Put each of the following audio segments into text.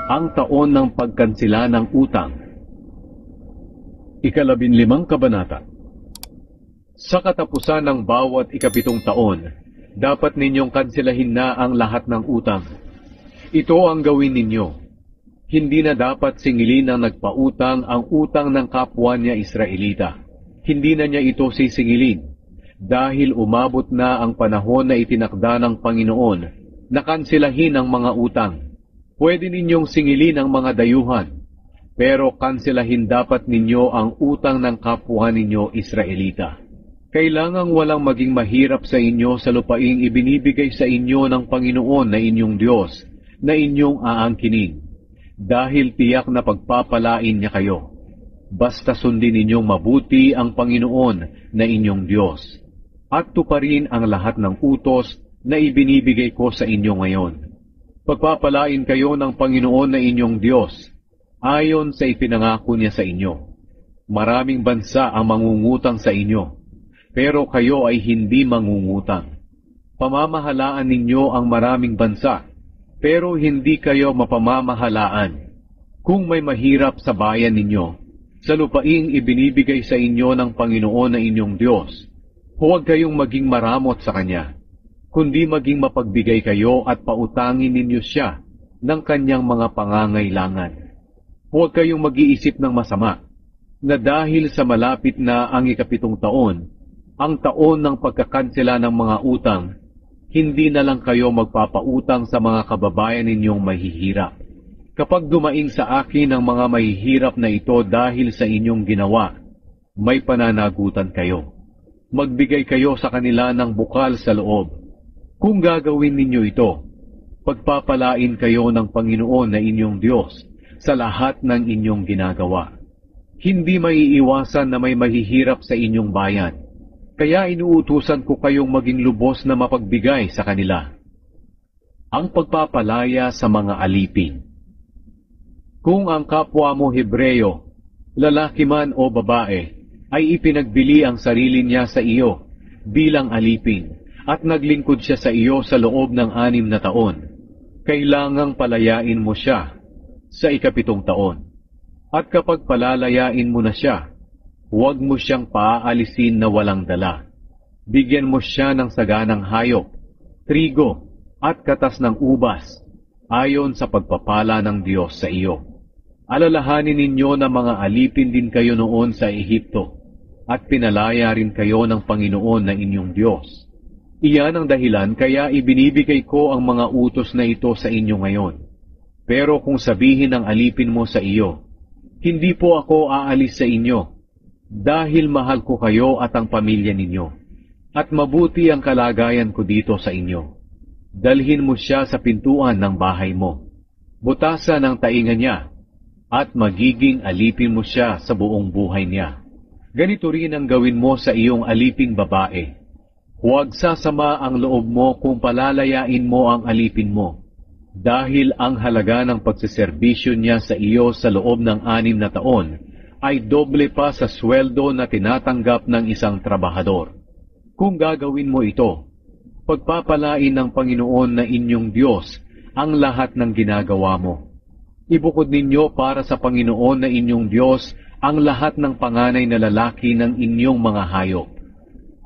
Ang taon ng pagkansila ng utang. 15 kabanata. Sa katapusan ng bawat 7 taon, dapat ninyong kansilahin na ang lahat ng utang. Ito ang gawin ninyo. Hindi na dapat singilin ng nagpautang ang utang ng kapwa niya Israelita. Hindi na niya ito sisingilin, dahil umabot na ang panahon na itinakda ng Panginoon na kansilahin ang mga utang. Pwede ninyong singilin ang mga dayuhan, pero kansilahin dapat ninyo ang utang ng kapwa ninyo Israelita. Kailangang walang maging mahirap sa inyo sa lupaing ibinibigay sa inyo ng Panginoon na inyong Diyos, na inyong aangkinin, dahil tiyak na pagpapalain niya kayo. Basta sundin ninyong mabuti ang Panginoon na inyong Diyos, at tuparin ang lahat ng utos na ibinibigay ko sa inyo ngayon. Pagpapalain kayo ng Panginoon na inyong Diyos, ayon sa ipinangako niya sa inyo. Maraming bansa ang mangungutang sa inyo, pero kayo ay hindi mangungutang. Pamamahalaan ninyo ang maraming bansa, pero hindi kayo mapamamahalaan. Kung may mahirap sa bayan ninyo, sa lupaing ibinibigay sa inyo ng Panginoon na inyong Diyos, huwag kayong maging maramot sa Kanya, kundi maging mapagbigay kayo at pautangin ninyo siya ng kanyang mga pangangailangan. Huwag kayong mag-iisip ng masama, na dahil sa malapit na ang 7 taon, ang taon ng pagkakansela ng mga utang, hindi na lang kayo magpapautang sa mga kababayan ninyong mahihirap. Kapag dumaing sa akin ang mga mahihirap na ito dahil sa inyong ginawa, may pananagutan kayo. Magbigay kayo sa kanila ng bukal sa loob. Kung gagawin ninyo ito, pagpapalain kayo ng Panginoon na inyong Diyos sa lahat ng inyong ginagawa. Hindi maiiwasan na may mahihirap sa inyong bayan, kaya inuutusan ko kayong maging lubos na mapagbigay sa kanila. Ang pagpapalaya sa mga alipin. Kung ang kapwa mo Hebreyo, lalaki man o babae, ay ipinagbili ang sarili niya sa iyo bilang alipin, at naglingkod siya sa iyo sa loob ng 6 na taon, kailangang palayain mo siya sa 7 taon. At kapag palalayain mo na siya, huwag mo siyang paaalisin na walang dala. Bigyan mo siya ng saganang hayop, trigo, at katas ng ubas, ayon sa pagpapala ng Diyos sa iyo. Alalahanin ninyo na mga alipin din kayo noon sa Ehipto, at pinalaya rin kayo ng Panginoon na inyong Diyos. Iyan ang dahilan kaya ibinibigay ko ang mga utos na ito sa inyo ngayon. Pero kung sabihin ng alipin mo sa iyo, hindi po ako aalis sa inyo, dahil mahal ko kayo at ang pamilya ninyo, at mabuti ang kalagayan ko dito sa inyo. Dalhin mo siya sa pintuan ng bahay mo, butasan ang tainga niya, at magiging alipin mo siya sa buong buhay niya. Ganito rin ang gawin mo sa iyong aliping babae. Huwag sasama ang loob mo kung palalayain mo ang alipin mo, dahil ang halaga ng pagsiserbisyo niya sa iyo sa loob ng 6 na taon ay doble pa sa sweldo na tinatanggap ng isang trabahador. Kung gagawin mo ito, pagpapalain ng Panginoon na inyong Diyos ang lahat ng ginagawa mo. Ibukod ninyo para sa Panginoon na inyong Diyos ang lahat ng panganay na lalaki ng inyong mga hayop.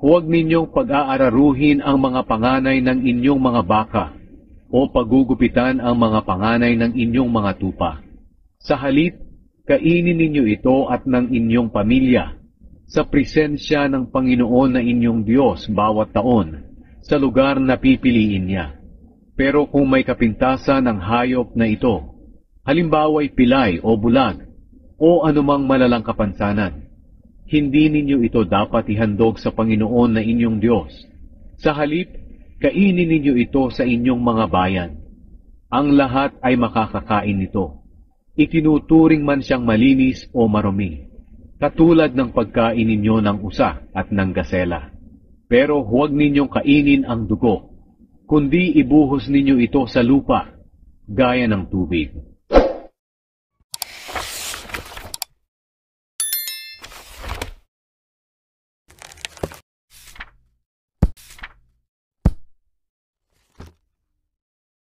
Huwag ninyong pag-aararuhin ang mga panganay ng inyong mga baka, o pagugupitan ang mga panganay ng inyong mga tupa. Sa halip, kainin ninyo ito at ng inyong pamilya, sa presensya ng Panginoon na inyong Diyos bawat taon, sa lugar na pipiliin niya. Pero kung may kapintasan ng hayop na ito, halimbawa'y pilay o bulag, o anumang malalang kapansanan, hindi ninyo ito dapat ihandog sa Panginoon na inyong Diyos. Sa halip, kainin ninyo ito sa inyong mga bayan. Ang lahat ay makakakain nito. Itinuturing man siyang malinis o marumi, katulad ng pagkain ninyo ng usa at ng gasela. Pero huwag ninyong kainin ang dugo, kundi ibuhos ninyo ito sa lupa, gaya ng tubig.